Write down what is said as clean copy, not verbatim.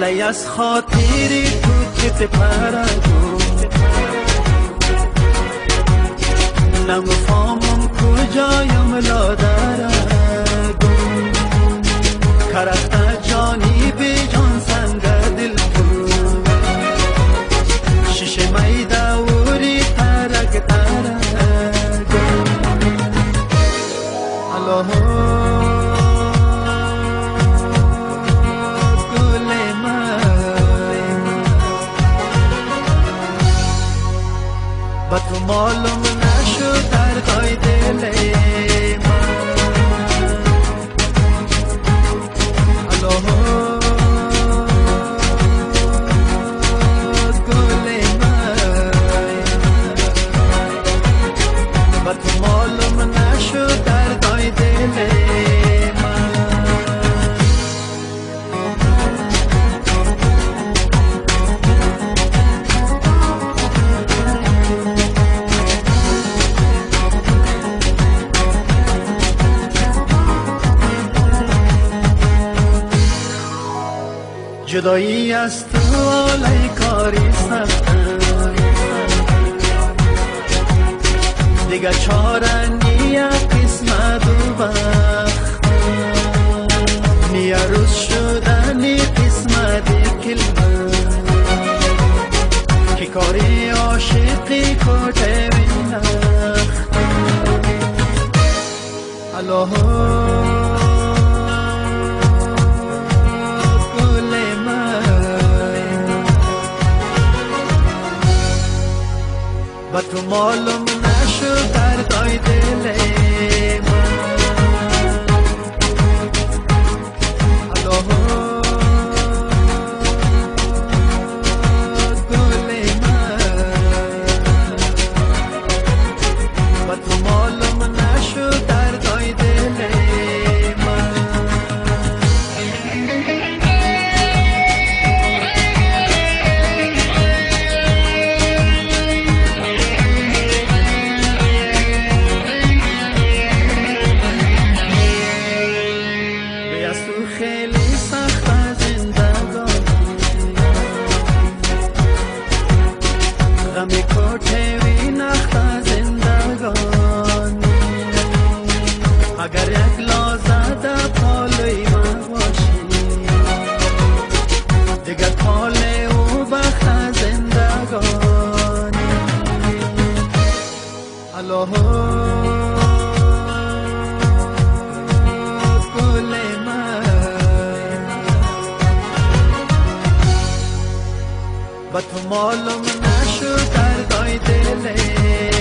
علی از خاطری تو که تپرگو نمفهمم کجایم لادرگو کرخت جانی به جان سنگ دل تو شیشه می دوری ترک ترگو الله تو معلوم نشد دردای دل من الله گل من و تو معلوم نشد دردای دل من جدایی از تو آلی کاری سختم دیگه چاره نیا قسمت و بخت نیا روز شدنی قسمت کلمه که کاری عاشقی کته بینخت الله و تو معلوم نشد دردای دل من الله گل من و تو معلوم نشد دردای دل من خیلی سخت زندگانی غم کته وی نخت زندگانی اگر یک لحظه پالوی من باشی دیگر پال او بخت زندگانی الله و تو معلوم نشد دردای دل